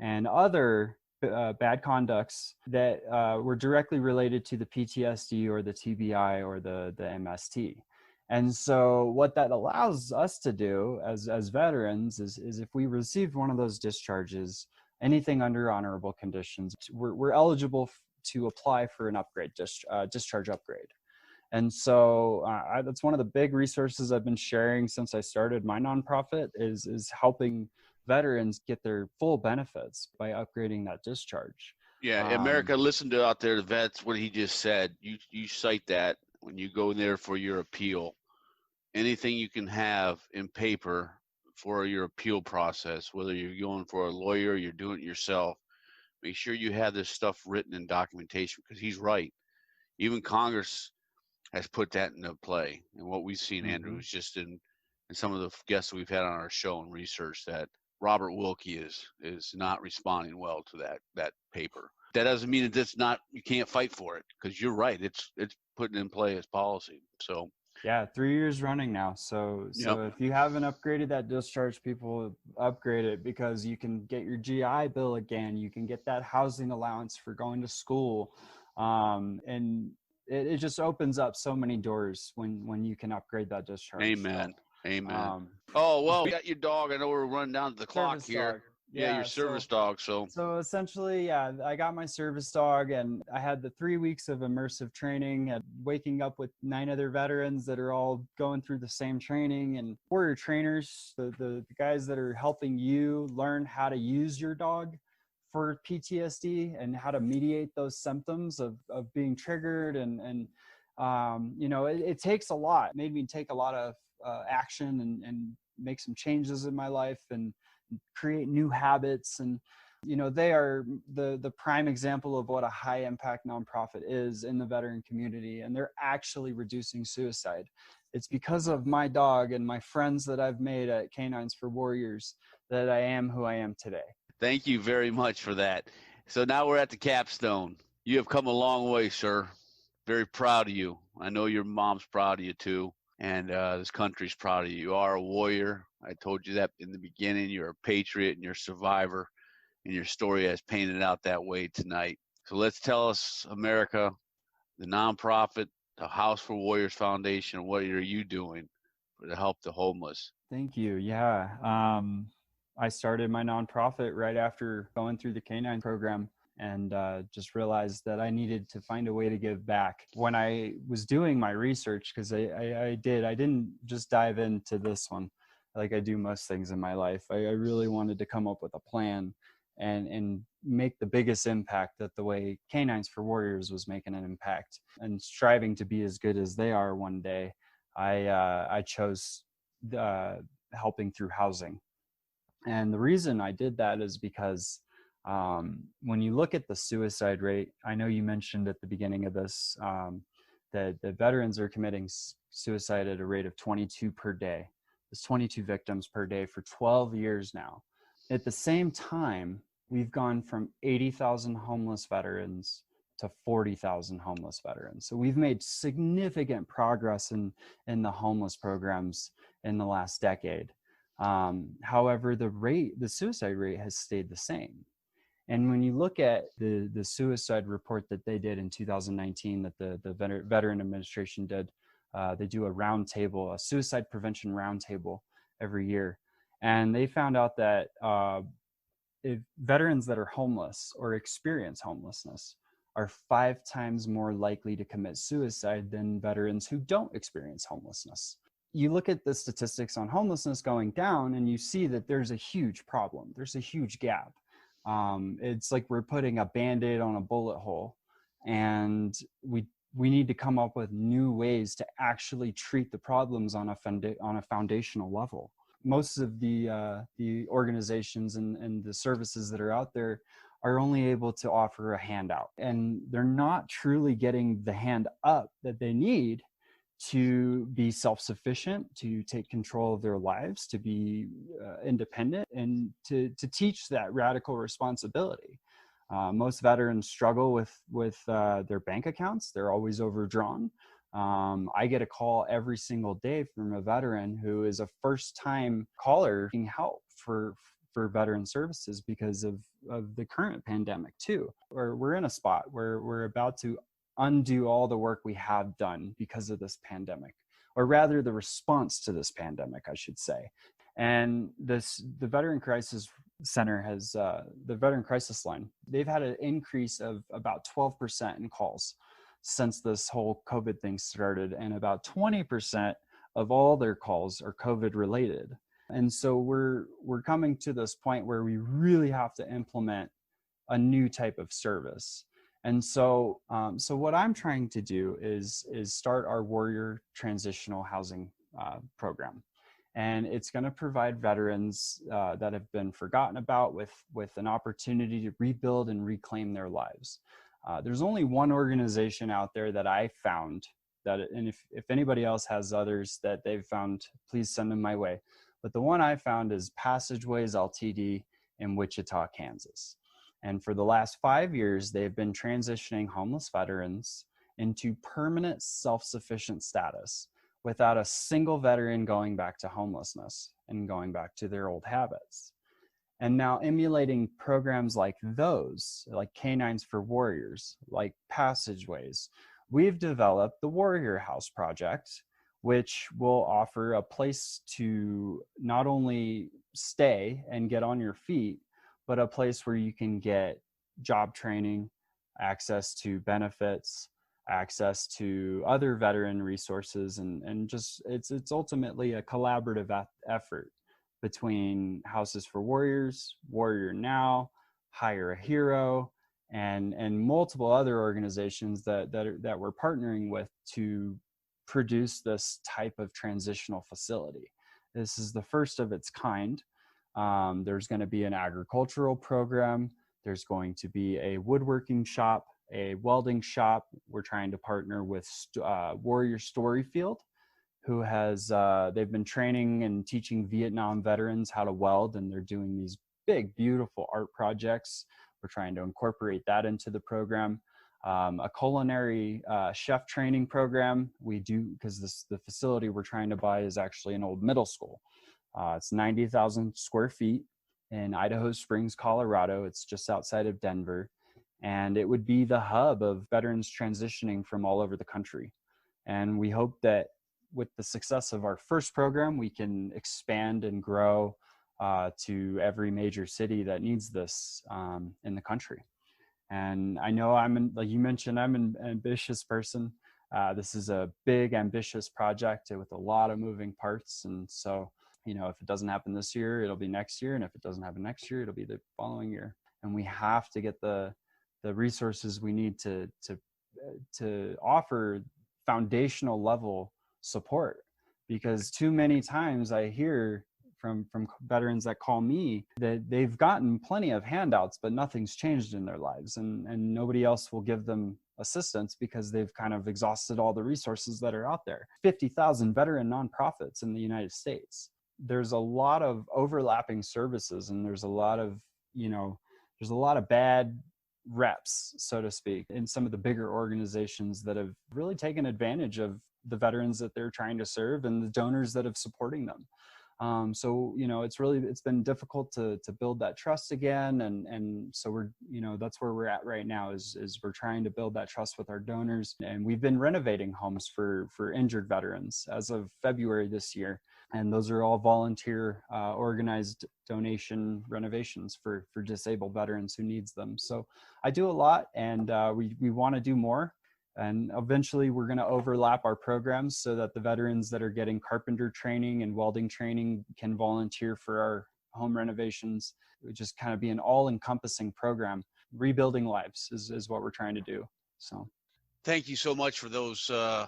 and other bad conducts that were directly related to the PTSD or the TBI or the MST. And so what that allows us to do as veterans is if we received one of those discharges, anything under honorable conditions, we're eligible to apply for an upgrade, discharge upgrade. And so that's one of the big resources I've been sharing since I started my nonprofit is helping veterans get their full benefits by upgrading that discharge. Yeah, America, listen to out there, the vets, what he just said. You cite that when you go there for your appeal. Anything you can have in paper for your appeal process, whether you're going for a lawyer or you're doing it yourself, make sure you have this stuff written in documentation, because he's right. Even Congress has put that into play. And what we've seen, Andrew, is just in some of the guests we've had on our show and research that Robert Wilkie is not responding well to that paper. That doesn't mean that you can't fight for it, because you're right. It's put in play as policy. So yeah, 3 years running now. So if you haven't upgraded that discharge, people upgrade it, because you can get your GI Bill again. You can get that housing allowance for going to school. And it just opens up so many doors when you can upgrade that discharge. Amen. Amen. We got your dog. I know we're running down to the clock here. Dog. Yeah, your service dog. So essentially, I got my service dog, and I had the 3 weeks of immersive training and waking up with 9 other veterans that are all going through the same training, and warrior trainers, the guys that are helping you learn how to use your dog for PTSD and how to mediate those symptoms of being triggered and It takes a lot. It made me take a lot of action and make some changes in my life and create new habits. And they are the prime example of what a high impact nonprofit is in the veteran community, and they're actually reducing suicide. It's because of my dog and my friends that I've made at Canines for Warriors that I am who I am today. Thank you very much for that. So now we're at the capstone. You have come a long way, sir. Very proud of you. I know your mom's proud of you too, and this country's proud of you. You are a warrior. I told you that in the beginning. You're a patriot and you're a survivor, and your story has painted out that way tonight. So let's tell us, America, the nonprofit, the House for Warriors Foundation, what are you doing to help the homeless? Thank you. Yeah. I started my nonprofit right after going through the Canine program, and just realized that I needed to find a way to give back. When I was doing my research, because I didn't just dive into this one like I do most things in my life. I really wanted to come up with a plan and make the biggest impact that the way Canines for Warriors was making an impact, and striving to be as good as they are one day. I chose helping through housing. And the reason I did that is because when you look at the suicide rate, I know you mentioned at the beginning of this that the veterans are committing suicide at a rate of 22 per day. It's 22 victims per day for 12 years now. At the same time, we've gone from 80,000 homeless veterans to 40,000 homeless veterans. So we've made significant progress in the homeless programs in the last decade. However, the suicide rate has stayed the same. And when you look at the suicide report that they did in 2019, that the Veteran Administration did, they do a suicide prevention roundtable every year. And they found out that if veterans that are homeless or experience homelessness are 5 times more likely to commit suicide than veterans who don't experience homelessness. You look at the statistics on homelessness going down and you see that there's a huge problem. There's a huge gap. It's like we're putting a Band-Aid on a bullet hole, and we need to come up with new ways to actually treat the problems on a foundational level. Most of the organizations and the services that are out there are only able to offer a handout, and they're not truly getting the hand up that they need to be self-sufficient, to take control of their lives, to be independent, and to teach that radical responsibility. Most veterans struggle with their bank accounts. They're always overdrawn. I get a call every single day from a veteran who is a first-time caller seeking help for veteran services because of the current pandemic too. We're in a spot where we're about to undo all the work we have done because of this pandemic, or rather the response to this pandemic, I should say. And the Veteran Crisis Center has, the Veteran Crisis Line, they've had an increase of about 12% in calls since this whole COVID thing started, and about 20% of all their calls are COVID related. And so we're coming to this point where we really have to implement a new type of service. And so what I'm trying to do is start our Warrior Transitional Housing program. And it's going to provide veterans that have been forgotten about with an opportunity to rebuild and reclaim their lives. There's only one organization out there that I found and if anybody else has others that they've found, please send them my way. But the one I found is Passageways Ltd. In Wichita, Kansas. And for the last 5 years, they've been transitioning homeless veterans into permanent self-sufficient status without a single veteran going back to homelessness and going back to their old habits. And now emulating programs like those, like Canines for Warriors, like Passageways, we've developed the Warrior House Project, which will offer a place to not only stay and get on your feet, but a place where you can get job training, access to benefits, access to other veteran resources, and just it's ultimately a collaborative effort between Houses for Warriors, Warrior Now, Hire a Hero, and multiple other organizations that we're partnering with to produce this type of transitional facility. This is the first of its kind. There's going to be an agricultural program. There's going to be a woodworking shop, a welding shop. We're trying to partner with Warrior Storyfield, who has, they've been training and teaching Vietnam veterans how to weld, and they're doing these big, beautiful art projects. We're trying to incorporate that into the program. A culinary chef training program we do, because the facility we're trying to buy is actually an old middle school. It's 90,000 square feet in Idaho Springs, Colorado. It's just outside of Denver. And it would be the hub of veterans transitioning from all over the country. And we hope that with the success of our first program, we can expand and grow to every major city that needs this in the country. And I know like you mentioned, I'm an ambitious person. This is a big, ambitious project with a lot of moving parts. And so, if it doesn't happen this year, it'll be next year. And if it doesn't happen next year, it'll be the following year. And we have to get the resources we need to offer foundational level support, because too many times I hear from veterans that call me that they've gotten plenty of handouts, but nothing's changed in their lives, and nobody else will give them assistance because they've kind of exhausted all the resources that are out there. 50,000 veteran nonprofits in the United States. There's a lot of overlapping services, and there's a lot of bad reps, so to speak, in some of the bigger organizations that have really taken advantage of the veterans that they're trying to serve and the donors that have supporting them. So, it's been difficult to build that trust again. And so we're, that's where we're at right now is we're trying to build that trust with our donors. And we've been renovating homes for injured veterans as of February this year. And those are all volunteer organized donation renovations for disabled veterans who needs them. So I do a lot, and we want to do more. And eventually we're going to overlap our programs so that the veterans that are getting carpenter training and welding training can volunteer for our home renovations. It would just kind of be an all-encompassing program. Rebuilding lives is what we're trying to do. So thank you so much for those. I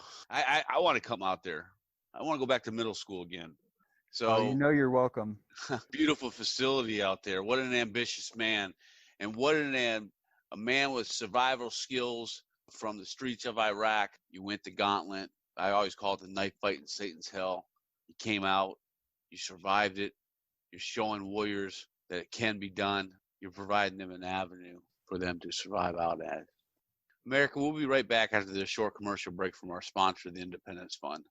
want to come out there. I want to go back to middle school again. So you're welcome. Beautiful facility out there. What an ambitious man, and what a man with survival skills from the streets of Iraq. You went the gauntlet. I always call it the knife fight in Satan's hell. You came out, you survived it. You're showing warriors that it can be done. You're providing them an avenue for them to survive out at. America, we'll be right back after this short commercial break from our sponsor, the Independence Fund.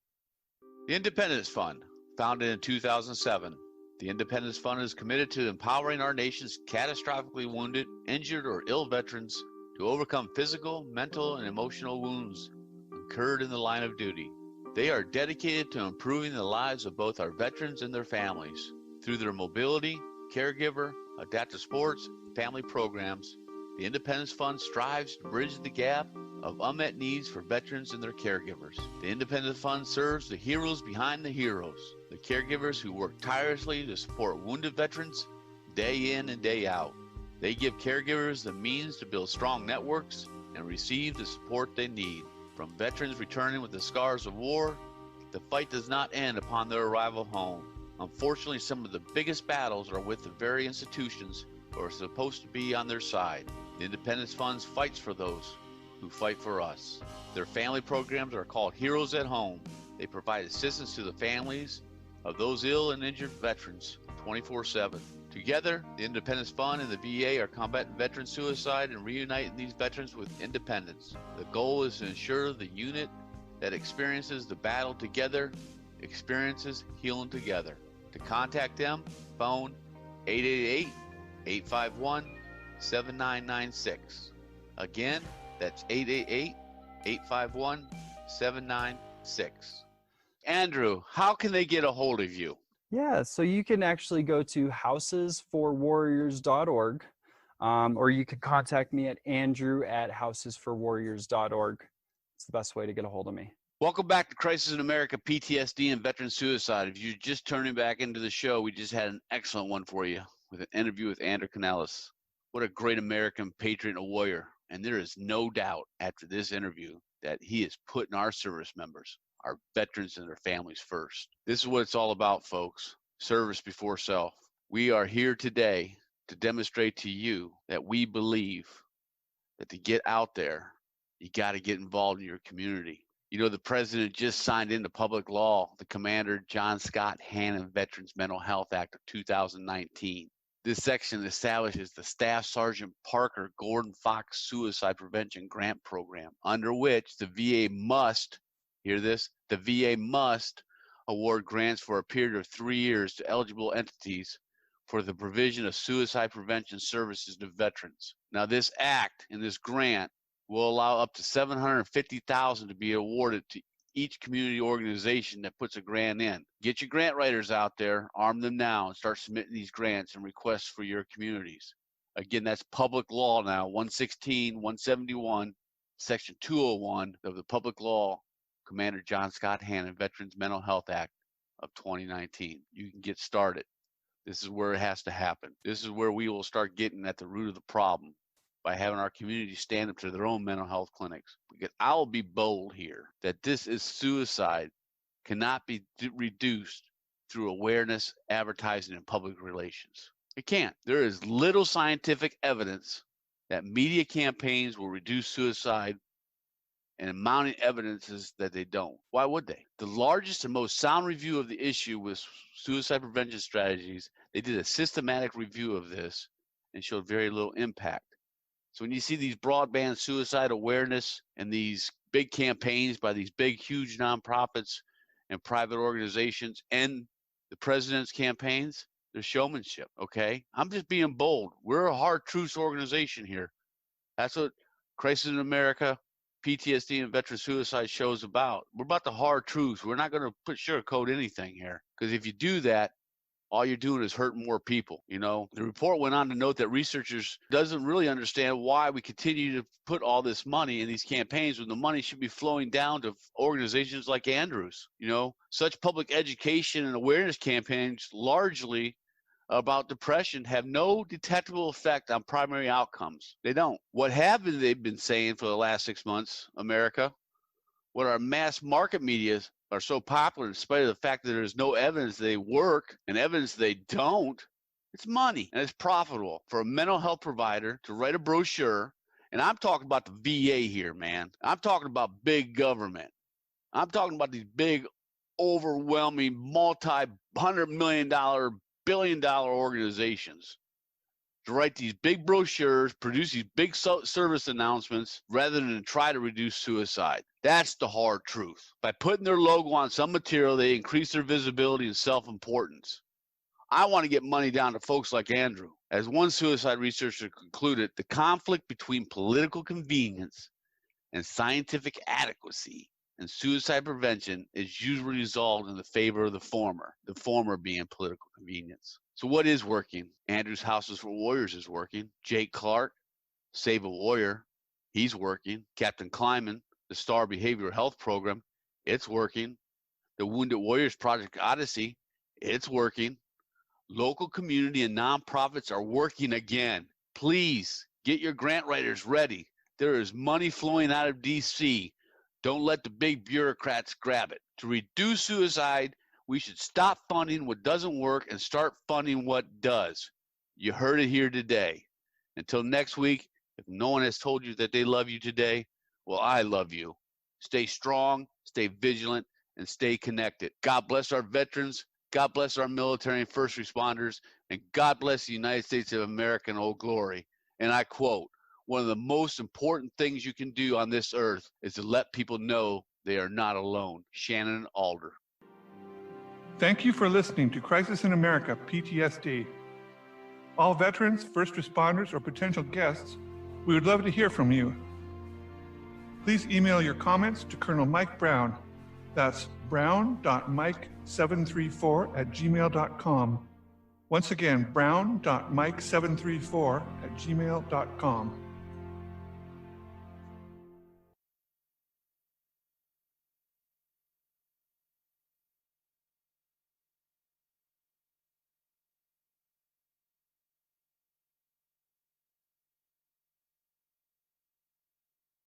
The Independence Fund, founded in 2007, the Independence Fund is committed to empowering our nation's catastrophically wounded, injured, or ill veterans to overcome physical, mental, and emotional wounds incurred in the line of duty. They are dedicated to improving the lives of both our veterans and their families. Through their mobility, caregiver, adaptive sports, and family programs, the Independence Fund strives to bridge the gap of unmet needs for veterans and their caregivers. The Independence Fund serves the heroes behind the heroes, the caregivers who work tirelessly to support wounded veterans day in and day out. They give caregivers the means to build strong networks and receive the support they need. From veterans returning with the scars of war, the fight does not end upon their arrival home. Unfortunately, some of the biggest battles are with the very institutions who are supposed to be on their side. The Independence Fund fights for those who fight for us. Their family programs are called Heroes at Home. They provide assistance to the families of those ill and injured veterans 24/7. Together, the Independence Fund and the VA are combating veteran suicide and reuniting these veterans with independence. The goal is to ensure the unit that experiences the battle together experiences healing together. To contact them, phone 888-851-7996. Again, that's 888-851-7996. Andrew, how can they get a hold of you? Yeah, so you can actually go to housesforwarriors.org, or you can contact me at andrew@housesforwarriors.org. It's the best way to get a hold of me. Welcome back to Crisis in America, PTSD and Veteran Suicide. If you're just turning back into the show, we just had an excellent one for you with an interview with Andrew Canales. What a great American patriot and a warrior. And there is no doubt after this interview that he is putting our service members, our veterans and their families first. This is what it's all about, folks. Service before self. We are here today to demonstrate to you that we believe that to get out there, you got to get involved in your community. You know, the president just signed into public law the Commander John Scott Hannon Veterans Mental Health Act of 2019. This section establishes the Staff Sergeant Parker Gordon Fox Suicide Prevention Grant Program, under which the VA must, hear this, the VA must award grants for a period of 3 years to eligible entities for the provision of suicide prevention services to veterans. Now, this act and this grant will allow up to $750,000 to be awarded to each community organization that puts a grant in. Get your grant writers out there, arm them now, and start submitting these grants and requests for your communities. Again, that's public law now, 116, 171, Section 201 of the Public Law, Commander John Scott Hannon Veterans Mental Health Act of 2019. You can get started. This is where it has to happen. This is where we will start getting at the root of the problem by having our community stand up to their own mental health clinics. Because I will be bold here that this is suicide cannot be reduced through awareness, advertising, and public relations. It can't. There is little scientific evidence that media campaigns will reduce suicide, and mounting evidence is that they don't. Why would they? The largest and most sound review of the issue with suicide prevention strategies, they did a systematic review of this and showed very little impact. So when you see these broadband suicide awareness and these big campaigns by these big, huge nonprofits and private organizations and the president's campaigns, they're showmanship, okay? I'm just being bold. We're a hard truths organization here. That's what Crisis in America, PTSD, and veteran suicide show is about. We're about the hard truths. We're not going to sugarcoat anything here, because if you do that, all you're doing is hurting more people. You know, the report went on to note that researchers doesn't really understand why we continue to put all this money in these campaigns when the money should be flowing down to organizations like Andrews. You know, such public education and awareness campaigns largely about depression have no detectable effect on primary outcomes. They don't. What have they've been saying for the last 6 months, America? What our mass market media are so popular, in spite of the fact that there's no evidence they work and evidence they don't, it's money, and it's profitable for a mental health provider to write a brochure. And I'm talking about the VA here, man. I'm talking about big government. I'm talking about these big, overwhelming, multi-$100 million, billion-dollar organizations to write these big brochures, produce these big service announcements, rather than try to reduce suicide. That's the hard truth. By putting their logo on some material, they increase their visibility and self-importance. I want to get money down to folks like Andrew. As one suicide researcher concluded, the conflict between political convenience and scientific adequacy and suicide prevention is usually resolved in the favor of the former being political convenience. So what is working? Andrew's Houses for Warriors is working. Jake Clark, Save a Warrior, he's working. Captain Kleiman, the STAR Behavioral Health Program, it's working. The Wounded Warriors Project Odyssey, it's working. Local community and nonprofits are working again. Please get your grant writers ready. There is money flowing out of D.C. Don't let the big bureaucrats grab it. To reduce suicide, we should stop funding what doesn't work and start funding what does. You heard it here today. Until next week, if no one has told you that they love you today, well, I love you. Stay strong, stay vigilant, and stay connected. God bless our veterans. God bless our military and first responders. And God bless the United States of America in old glory. And I quote, one of the most important things you can do on this earth is to let people know they are not alone. Shannon Alder. Thank you for listening to Crisis in America, PTSD. All veterans, first responders, or potential guests, we would love to hear from you. Please email your comments to Colonel Mike Brown. That's brown.mike734@gmail.com. Once again, brown.mike734@gmail.com.